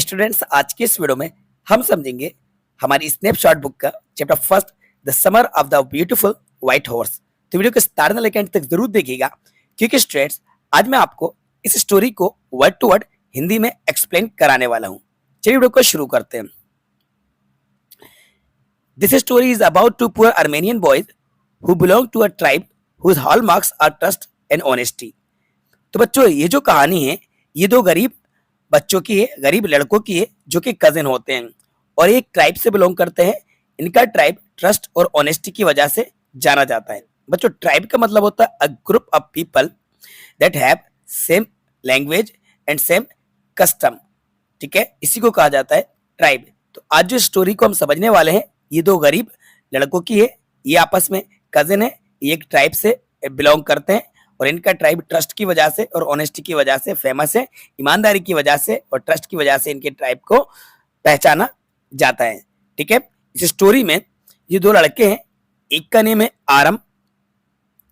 Students, आज के इस वीडियो में हम समझेंगे हमारी स्नैपशॉट बुक का chapter first, the summer of the beautiful white horse. तो वीडियो को स्टार्ट से लेकर एंड तक जरूर देखिएगा, क्योंकि स्टूडेंट्स आज मैं आपको इस स्टोरी को वर्ड टू वर्ड हिंदी में एक्सप्लेन कराने वाला हूँ। चलिए वीडियो को शुरू करते हैं। This story is about two poor Armenian boys who belong to a tribe whose hallmarks are trust and honesty. तो बच्चों, ये जो कहानी है ये दो गरीब बच्चों की है, गरीब लड़कों की है जो कि कजिन होते हैं और एक ट्राइब से बिलोंग करते हैं। इनका ट्राइब ट्रस्ट और ऑनेस्टी की वजह से जाना जाता है। बच्चों, ट्राइब का मतलब होता है a group of people that have same language and same custom. ठीक है, इसी को कहा जाता है ट्राइब। तो आज जो स्टोरी को हम समझने वाले हैं ये दो गरीब लड़कों की है। ये आपस में कजिन है, ये एक ट्राइब से बिलोंग करते हैं और इनका ट्राइब ट्रस्ट की वजह से और ऑनेस्टी की वजह से फेमस है। ईमानदारी की वजह से और ट्रस्ट की वजह से इनके ट्राइब को पहचाना जाता है। ठीक है, इस स्टोरी में ये दो लड़के हैं। एक का नेम है आरम,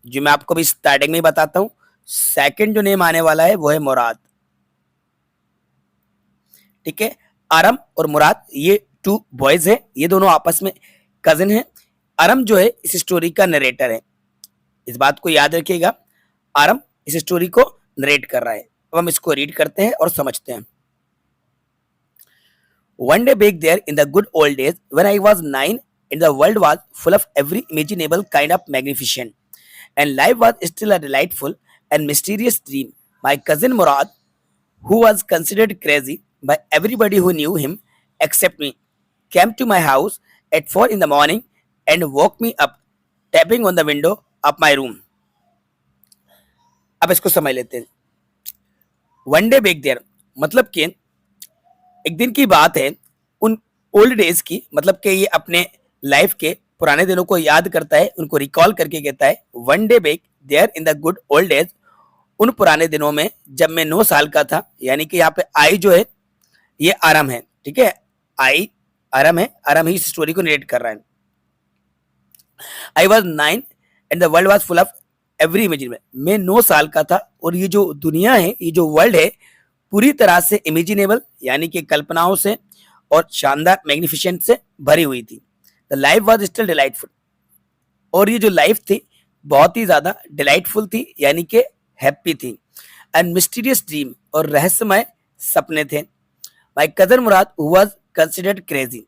जो मैं आपको भी स्टार्टिंग में ही बताता हूं। सेकंड जो नेम आने वाला है वो है मुराद। ठीक है, आरम और मुराद ये टू बॉयज है, ये दोनों आपस में कजिन है। आरम जो है इस स्टोरी का नरेटर है, इस बात को याद रखिएगा। आरम इस स्टोरी को नरेट कर रहा है। अब हम इसको रीड करते हैं और समझते हैं। One day back there in the good old days when I was 9 and the world was full of every imaginable kind of magnificent and life was still a delightful and mysterious dream, my cousin Murad, who was considered crazy by everybody who knew him except me, came to my house at 4 in the morning and woke me up, tapping on the window of my room. अब इसको समझ लेते हैं। One day back there मतलब कि एक दिन की बात है उन ओल्ड डेज की, मतलब कि ये अपने लाइफ के पुराने दिनों को याद करता है, उनको रिकॉल करके कहता है one day back there in the good old days, उन पुराने दिनों में जब मैं 9 साल का था। यानी कि यहाँ पे आई जो है ये आरम है। ठीक है, आई आरम है, आरम ही इस स्टोरी को नरेट कर रहा है। I was 9 and the world was full of every imagine. मैं 9 साल का था और ये जो दुनिया है, ये जो वर्ल्ड है, पूरी तरह से इमेजिनेबल यानी कि कल्पनाओं से और शानदार मैग्निफिसेंट से भरी हुई थी। The life was still delightful, और ये जो लाइफ थी बहुत ही ज्यादा डिलाइटफुल थी यानी कि हैप्पी थी। एंड मिस्टीरियस ड्रीम, और रहस्यमय सपने थे। My cousin Mourad who was considered crazy,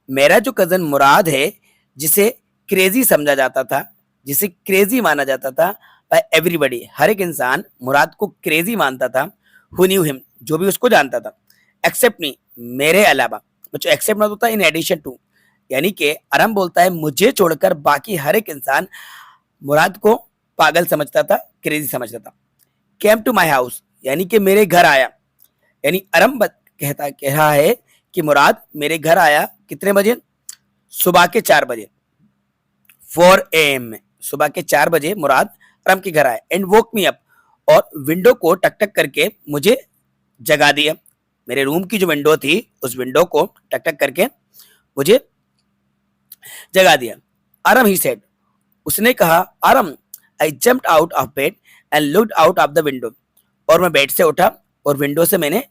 मेरा जो कजन मुराद है जिसे क्रेजी समझा जाता था, जिसे क्रेजी माना जाता था बाय एवरीबडी, हर एक इंसान मुराद को क्रेजी मानता था। हु न्यू हिम, जो भी उसको जानता था, एक्सेप्ट मी, मेरे अलावा। बच्चों, एक्सेप्ट मतलब होता है इन एडिशन टू, यानी कि आरम बोलता है मुझे छोड़कर बाकी हर एक इंसान मुराद को पागल समझता था, क्रेजी समझता था। केम टू माई हाउस, यानी कि मेरे घर आया। यानी आरम कह रहा है कि मुराद मेरे घर आया कितने बजे? सुबह के 4 बजे, 4 AM में, सुबह के 4 बजे मुराद आरम के घर आया। एंड वोक मी अप, और विंडो को टक टक करके मुझे जगा दिया। मेरे रूम की जो विंडो थी उस विंडो को टक टक करके मुझे जगा दिया। आरम ही सेड, उसने कहा, आरम I jumped out of bed and looked out of the window, और मैं बेड से उठा और विंडो से मैंने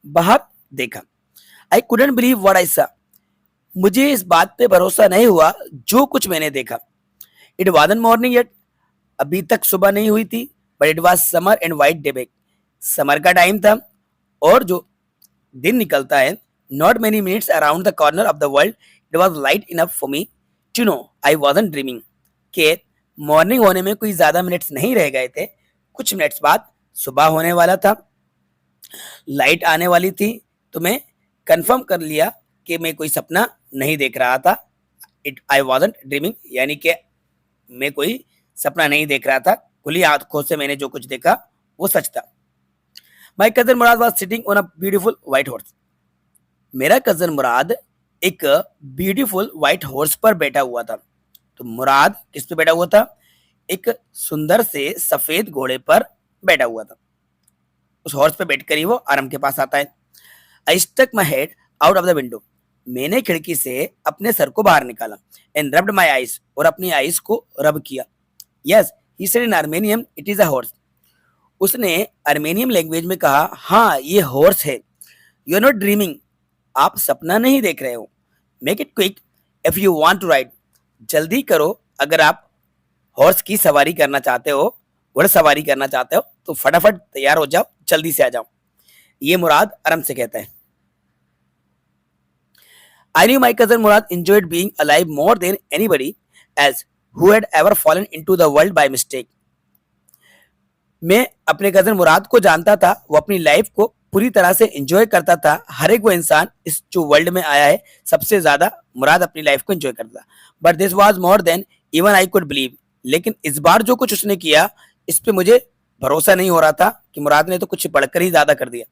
बाहर देखा। आई कुडंट बिलीव व्हाट आई सा, मुझे इस बात पे भरोसा नहीं हुआ जो कुछ मैंने देखा। इट वाजंट मॉर्निंग येट, अभी तक सुबह नहीं हुई थी, but it was summer and white day back, summer का टाइम था और जो दिन निकलता है, not many minutes around the corner of the world, it was light enough for me to know I wasn't dreaming, कि मॉर्निंग होने में कोई ज्यादा मिनट्स नहीं रह गए थे, कुछ मिनट्स बाद सुबह होने वाला था, लाइट आने वाली थी, तो मैं कंफर्म कर लिया कि मैं कोई सपना नहीं देख रहा था। इट आई वाजंट ड्रीमिंग, यानी कि मैं कोई सपना नहीं देख रहा था, खुली आंखों से मैंने जो कुछ देखा वो सच था। My cousin Mourad was sitting on a beautiful white horse, मेरा कजन मुराद एक ब्यूटीफुल व्हाइट हॉर्स पर बैठा हुआ था। तो मुराद किस पे बैठा हुआ था? एक सुंदर से सफेद घोड़े पर बैठा हुआ था। उस हॉर्स पे बैठकर ही वो आरम के पास आता है। I stuck my head out of the window, मैंने खिड़की से अपने सर को बाहर निकाला। एंड रब्ड माय आईज, और अपनी आईज को रब किया। Yes he said in Armenian, it is a horse, उसने आर्मेनियन लैंग्वेज में कहा, हाँ ये हॉर्स है। यू आर नॉट ड्रीमिंग, आप सपना नहीं देख रहे हो। Make it quick if you want to ride, जल्दी करो अगर आप हॉर्स की सवारी करना चाहते हो, घुड़सवारी करना चाहते हो तो फटाफट तैयार हो जाओ, जल्दी से आ जाओ। ये मुराद आराम से कहता है। I knew my cousin Murad enjoyed being alive more than anybody else who had ever fallen into the world by mistake. मैं अपने कजन मुराद को जानता था, वो अपनी लाइफ को पूरी तरह से एंजॉय करता था। हर एक वो इंसान इस जो वर्ल्ड में आया है सबसे ज्यादा मुराद अपनी लाइफ को एंजॉय करता था। But this was more than even I could believe, लेकिन इस बार जो कुछ उसने किया इस पे मुझे भरोसा नहीं हो रहा था कि मुराद ने तो कुछ बढ़कर ही ज्यादा कर दिया।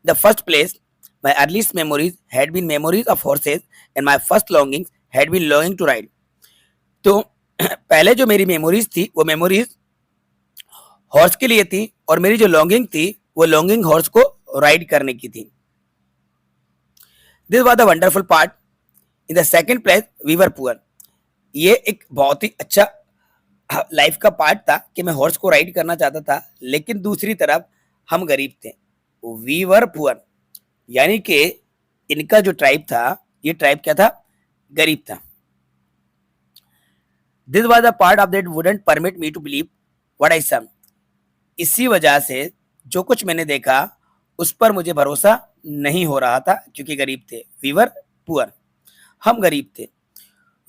The first place my earliest memories had been memories of horses and my first longings had been longing to ride. तो पहले जो मेरी मेमोरीज थी वो मेमोरीज हॉर्स के लिए थी और मेरी जो लॉन्गिंग थी वो लॉन्गिंग हॉर्स को राइड करने की थी। This was the wonderful part. In the second place we were poor. ये एक बहुत ही अच्छा लाइफ का पार्ट था कि मैं हॉर्स को राइड करना चाहता था, लेकिन दूसरी तरफ हम गरीब थे। वी वर पुअर यानी कि इनका जो ट्राइब था, ये ट्राइब क्या था? गरीब था। This was a part of that wouldn't permit me to believe what I saw. इसी वजह से जो कुछ मैंने देखा उस पर मुझे भरोसा नहीं हो रहा था क्योंकि गरीब थे। वी वर पुअर, हम गरीब थे।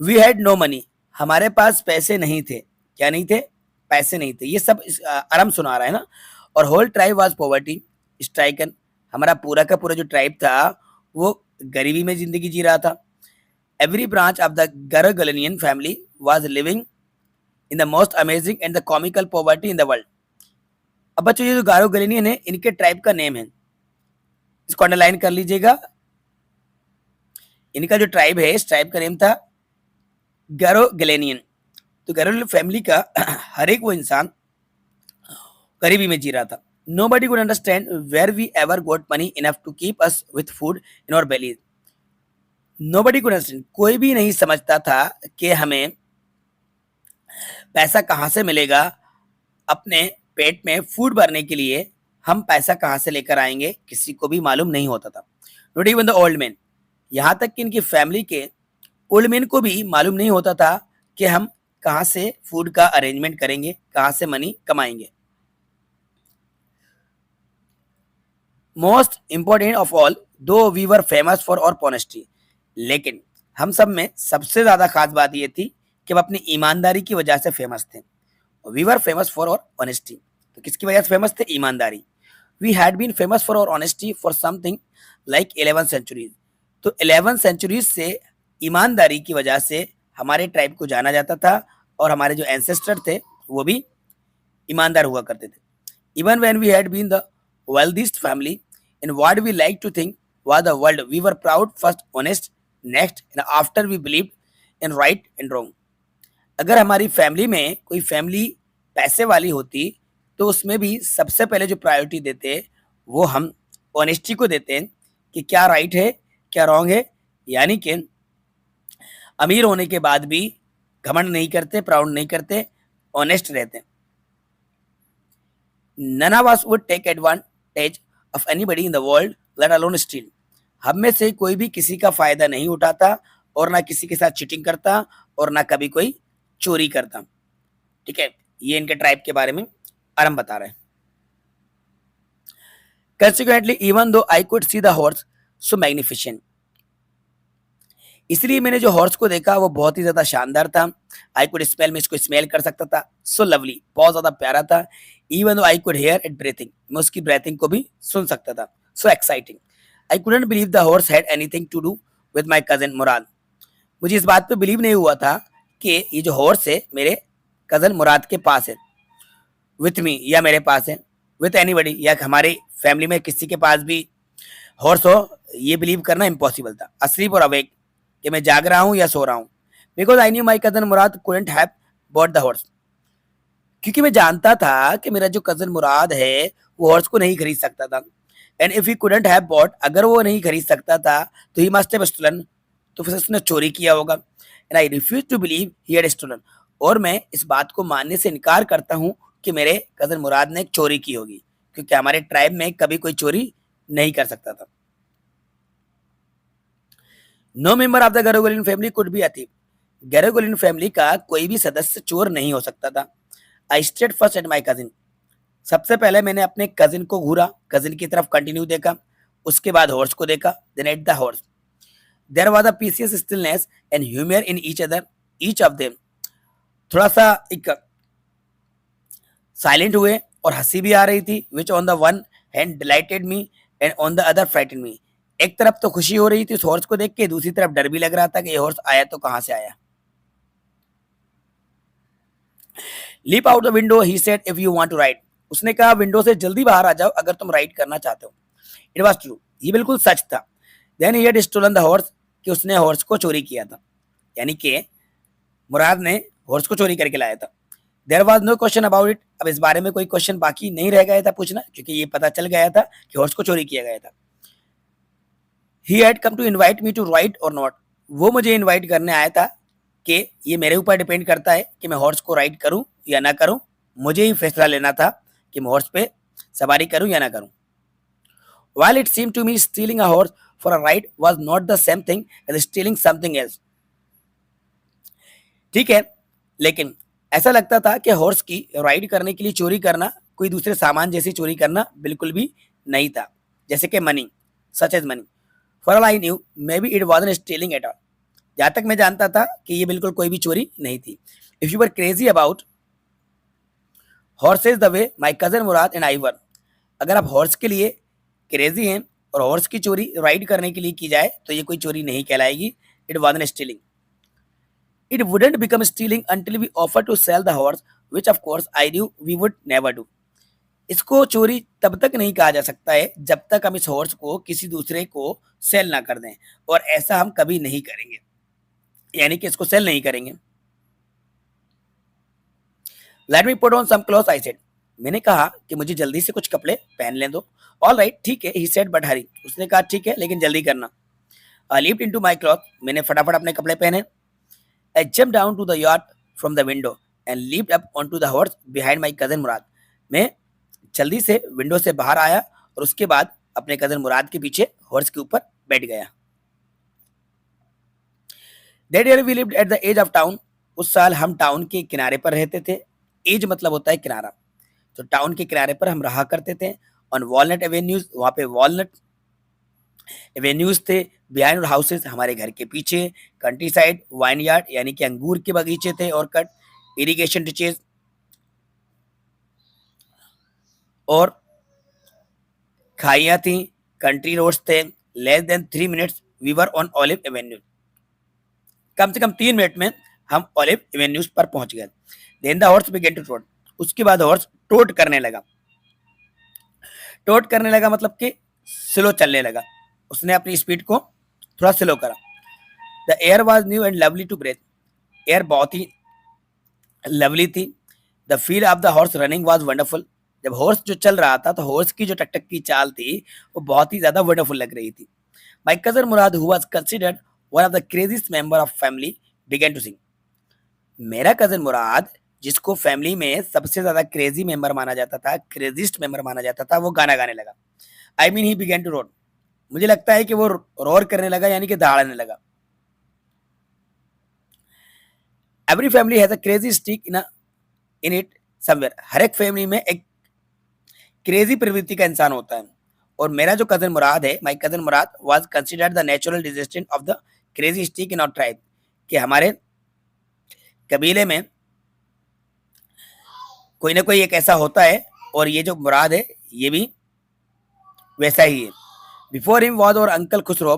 वी हैड नो मनी, हमारे पास पैसे नहीं थे। क्या नहीं थे? पैसे नहीं थे। ये सब आराम सुना रहा है ना। और whole tribe was poverty stricken, हमारा पूरा का पूरा जो ट्राइब था वो गरीबी में जिंदगी जी रहा था। Every branch of the Garoghlanian family was living in the most amazing and the comical poverty in the world. अब बच्चों ये जो गारोगलिनियन है इनके ट्राइब का नेम है, इसको अंडरलाइन कर लीजिएगा। इनका जो ट्राइब है इस ट्राइब का नेम था गारोगलिनियन। तो गारो फैमिली का हर एक वो इंसान गरीबी में जी रहा था। Nobody could understand where we ever got money enough to keep us with food in our bellies. Nobody could understand, कोई भी नहीं समझता था कि हमें पैसा कहाँ से मिलेगा अपने पेट में फूड भरने के लिए। हम पैसा कहाँ से लेकर आएंगे किसी को भी मालूम नहीं होता था। Not even the old men, यहाँ तक कि इनकी फैमिली के ओल्ड मैन को भी मालूम नहीं होता था कि हम कहाँ से फूड का अरेंजमेंट करेंगे, कहाँ से मनी कमाएंगे। मोस्ट इंपॉर्टेंट ऑफ ऑल, दो we were famous for our honesty, लेकिन हम सब में सबसे ज्यादा खास बात ये थी कि हम अपनी ईमानदारी की वजह से फेमस थे। We were famous for our honesty, तो किसकी वजह से फेमस थे? ईमानदारी। We had been famous for our honesty for something like 11 centuries. तो 11 सेंचुरीज से ईमानदारी की वजह से हमारे ट्राइब को जाना जाता था और हमारे जो एंसेस्टर थे वो भी ईमानदार हुआ करते थे। Even when we had been the wealthiest family in what we like to think was the world, we were proud, first honest, next and after we believed in right and wrong. अगर हमारी family में कोई family पैसे वाली होती तो उसमें भी सबसे पहले जो प्रायोरिटी देते वो हम ऑनेस्टी को देते हैं कि क्या राइट है क्या रॉन्ग है, यानी कि अमीर होने के बाद भी घमंड नहीं करते, प्राउड नहीं करते, ऑनेस्ट रहते हैं। None of us would take advantage of anybody in the world, let alone steal. हम में से कोई भी किसी का फायदा नहीं उठाता और ना किसी के साथ चीटिंग करता और ना कभी कोई चोरी करता। ठीक है, ये इनके ट्राइब के बारे में आरंभ बता रहे हैं। Consequently, even though I could see the horse so magnificent, इसलिए मैंने जो हॉर्स को देखा वो बहुत ही ज्यादा शानदार था। आई कुड स्मेल, मैं इसको स्मेल कर सकता था। सो लवली, बहुत ज्यादा प्यारा था। Even though I could hear it breathing, मैं उसकी ब्रीथिंग को भी सुन सकता था। So exciting, I couldn't believe the horse had anything to do with my cousin Mourad. मुझे इस बात पे बिलीव नहीं हुआ था कि ये जो हॉर्स है मेरे कजन मुराद के पास है, विथ मी या मेरे पास है, विथ एनीबडी या हमारे फैमिली में किसी के पास भी हॉर्स हो, ये बिलीव करना इम्पॉसिबल था। अस्लीप और अवेक, कि मैं जाग रहा हूँ या सो रहा हूँ। Because I knew my cousin Murad couldn't have bought the horse, क्योंकि मैं जानता था कि मेरा जो कजन मुराद है वो हॉर्स को नहीं खरीद सकता था। And if he couldn't have bought, अगर वो नहीं खरीद सकता था तो ही मस्ट हैव स्टोलन, तो फिर उसने चोरी किया होगा। And I refuse to believe he had stolen, और मैं इस बात को मानने से इनकार करता हूँ कि मेरे कजन मुराद ने चोरी की होगी, क्योंकि हमारे ट्राइब में कभी कोई चोरी नहीं कर सकता था। No member of the Garoghlanian family could be a thief. Garoghlanian family का कोई भी सदस्य चोर नहीं हो सकता था। I stared first at my cousin. सबसे पहले मैंने अपने कजिन को घूरा, कजिन की तरफ कंटिन्यू देखा, उसके बाद हॉर्स को देखा, then at the horse. There was a pious stillness and humour in each other, each of them. थोड़ा सा एक साइलेंट हुए और हंसी भी आ रही थी, which on the one hand delighted me and on the other frightened me. एक तरफ तो खुशी हो रही थी उस हॉर्स को देख के, दूसरी तरफ डर भी लग रहा था कि ये हॉर्स आया तो कहां से आया। Leap out the window he said if you want to ride. उसने कहा विंडो से जल्दी बाहर आ जाओ अगर तुम राइड करना चाहते हो। इट वाज ट्रू, ये बिल्कुल सच था। Then he had stolen the horse, कि उसने हॉर्स को चोरी किया था, यानी कि मुराद ने हॉर्स को चोरी करके लाया था। There was no question about it. अब इस बारे में कोई क्वेश्चन बाकी नहीं रह गया था पूछना, क्योंकि ये पता चल गया था कि हॉर्स को चोरी किया गया था। He had come to invite me to ride or not. वो मुझे इनवाइट करने आया था कि ये मेरे ऊपर डिपेंड करता है कि मैं हॉर्स को राइड करूं या ना करूं। मुझे ही फैसला लेना था कि मैं हॉर्स पे सवारी करूं या ना करूं। While it seemed to me stealing a horse for a ride was not the same thing as stealing something else. ठीक है, लेकिन ऐसा लगता था कि हॉर्स की राइड करने के लिए चोरी करना कोई दूसरे सामान जैसी चोरी करना बिल्कुल भी नहीं था, जैसे कि money, such as money. For all I knew maybe it wasn't stealing at all. जहां तक मैं जानता था कि ये बिल्कुल कोई भी चोरी नहीं थी। If you were crazy about horses the way my cousin Mourad and I were. अगर आप हॉर्स के लिए क्रेजी हैं और हॉर्स की चोरी राइड करने के लिए की जाए तो ये कोई चोरी नहीं कहलाएगी। It wasn't stealing. It wouldn't become stealing until we offered to sell the horse, which of course I knew we would never do. इसको चोरी तब तक नहीं कहा जा सकता है जब तक हम इस हॉर्स को किसी दूसरे को सेल ना कर दें, और ऐसा हम कभी नहीं करेंगे, यानी कि इसको सेल नहीं करेंगे। Let me put on some cloth I said. मैंने कहा कि मुझे जल्दी से कुछ कपड़े पहन लें दो। ऑल राइट, ठीक है, ही सेड बट हरी। उसने कहा ठीक है लेकिन जल्दी करना। आई लीप्ड इनटू माय क्लॉथ। मैंने फटाफट अपने कपड़े पहने। I jumped down to the yacht from the window and leaped up onto the horse behind my cousin Murad. मैं जल्दी से विंडो से बाहर आया और उसके बाद अपने कजन मुराद के पीछे हॉर्स के ऊपर बैठ गया। That year we lived at the edge of town. उस साल हम टाउन के किनारे पर रहते थे। एज मतलब होता है किनारा, तो टाउन के किनारे पर हम रहा करते थे। ऑन वॉलनट एवेन्यूज, वहां पे वॉलनट एवेन्यूज थे। बिहाइंड हाउसेस, हमारे घर के पीछे। कंट्री साइड वाइन यार्ड, यानी कि अंगूर के बगीचे थे और कट इरिगेशन डिचेज, और खाइयां थी। कंट्री रोड्स थे। Less than 3 minutes we were on Olive Avenue. कम से कम 3 मिनट में हम ऑलिव एवेन्यूज पर पहुंच गए। Then the horse began to trot. उसके बाद हॉर्स टोट करने लगा। टोट करने लगा मतलब कि स्लो चलने लगा। उसने अपनी स्पीड को थोड़ा स्लो करा। The air was new and lovely to breathe. Air बहुत ही लवली थी। The feel of the horse running was wonderful. जब हॉर्स जो चल रहा था तो हॉर्स की जो टकटक की चाल थी वो बहुत ही ज्यादा वंडरफुल लग रही थी। My cousin Mourad who was considered one of the craziest member of family began to sing. मेरा कजन मुराद, जिसको फैमिली में सबसे ज्यादा क्रेजी मेंबर माना जाता था, क्रेजीस्ट मेंबर माना जाता था, वो गाना गाने लगा। I mean he began to roar. मुझे लगता है कि वो रोर करने लगा, यानी कि दहाड़ने लगा। Every family has a crazy streak in it somewhere. हर एक फैमिली में एक क्रेजी प्रवृत्ति का इंसान होता है, और मेरा जो कजन मुराद है, my cousin Mourad was considered the natural descendant of the crazy streak in our tribe. कि हमारे कबीले में कोई ना कोई एक ऐसा होता है, और ये जो मुराद है ये भी वैसा ही है। Before him was our uncle Khosrove,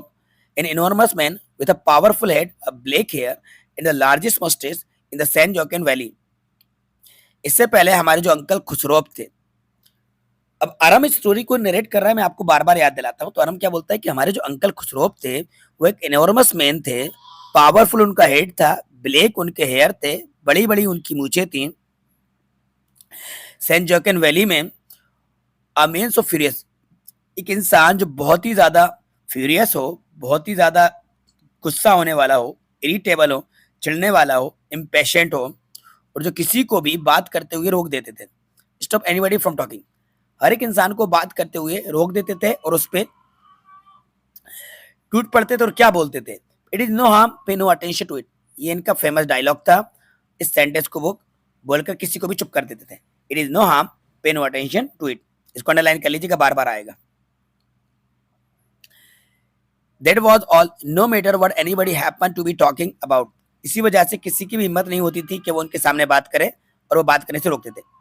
an enormous man with a powerful head, a black hair and the largest moustache in the San Joaquin valley. इससे पहले हमारे जो अंकल खुसरोब थे। अब अरम इस स्टोरी को नरेट कर रहा है, मैं आपको बार बार याद दिलाता हूँ। तो अरम क्या बोलता है कि हमारे जो अंकल खुसरोब थे वो एक इनॉर्मस मैन थे, पावरफुल उनका हेड था, ब्लैक उनके हेयर थे, बड़ी बड़ी उनकी मूछें थी। सेंट जोकिन वैली में अ मैन सो फ्यूरियस, एक इंसान जो बहुत ही ज्यादा फ्यूरियस हो, बहुत ही ज्यादा गुस्सा होने वाला हो, इरिटेबल हो, चिढ़ने वाला हो, इम्पेशेंट हो, और जो किसी को भी बात करते हुए रोक देते थे। Stop anybody from talking. हर एक इंसान को बात करते हुए रोक देते थे और उस पर टूट पड़ते थे और क्या बोलते थे, it is no harm pay no attention to it, ये इनका फेमस डायलॉग था। इस सेंटेंस को वो बोलकर किसी को भी चुप कर देते थे। It is no harm pay no attention to it, इसको अंडरलाइन कर लीजिएगा, बार बार आएगा। That was all, no matter what anybody happen to be talking about, इसी वजह से किसी की भी हिम्मत नहीं होती थी कि वो उनके सामने बात करे और वो बात करने से रोकते थे।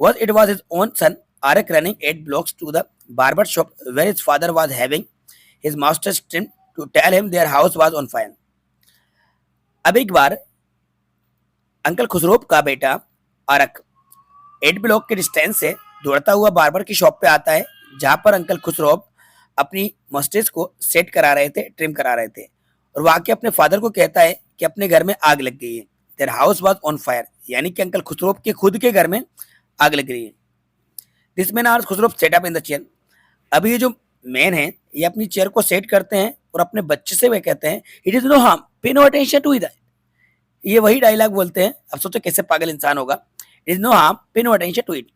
Was it was his own son Arak running 8 blocks to the barber shop where his father was having his master's trimmed to tell him their house was on fire. अब एक बार अंकल खुसरो का बेटा आरक 8 ब्लॉक के distance से दौड़ता हुआ barber की shop पे आता है जहां पर अंकल खुसरो अपनी मस्टेज को सेट करा रहे थे, ट्रिम करा रहे थे, और वहां के अपने फादर को कहता है कि अपने घर में आग लग गई है। Their house was on fire, यानी कि अंकल खुसरो के खुद के घर में आग लग रही है। This man are Khosrove set up in the chair, अभी ये जो मैन है ये अपनी चेयर को सेट करते हैं और अपने बच्चे से वे कहते हैं it is no harm pay no attention to it, ये वही डायलॉग बोलते हैं। अब सोचो कैसे पागल इंसान होगा। It is no harm pay no attention to it.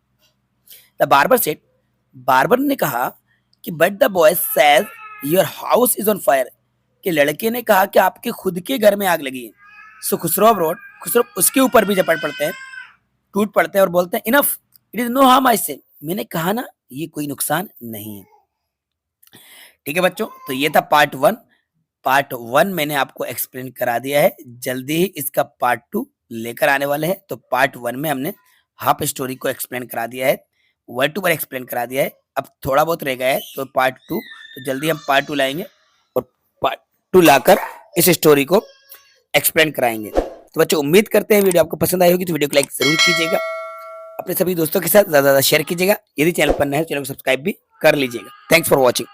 The barber said, barber ने कहा कि but the boy says your house is on fire, कि लड़के ने कहा कि आपके खुद के घर में आग लगी है। सो खुसरो रोड, खुसरो उसके ऊपर भी झपट पड़ते हैं, टूट पड़ते हैं और बोलते हैं enough, it is no harm I say, मैंने कहा ना ये कोई नुकसान नहीं है। ठीक है बच्चों, तो ये था पार्ट 1। पार्ट 1 मैंने आपको एक्सप्लेन करा दिया है, जल्दी ही इसका पार्ट 2 लेकर आने वाले हैं। तो पार्ट 1 में हमने हाफ स्टोरी को एक्सप्लेन करा दिया है, वर्ड टू वर्ड एक्सप्लेन करा दिया है, अब थोड़ा बहुत रह गया है तो पार्ट 2, तो जल्दी हम पार्ट 2 लाएंगे और पार्ट 2 लाकर इस स्टोरी को एक्सप्लेन कराएंगे। तो बच्चों उम्मीद करते हैं वीडियो आपको पसंद आई होगी, तो वीडियो को लाइक जरूर कीजिएगा, अपने सभी दोस्तों के साथ ज्यादा शेयर कीजिएगा, यदि चैनल पर नए हैं चैनल को सब्सक्राइब भी कर लीजिएगा। Thanks for watching.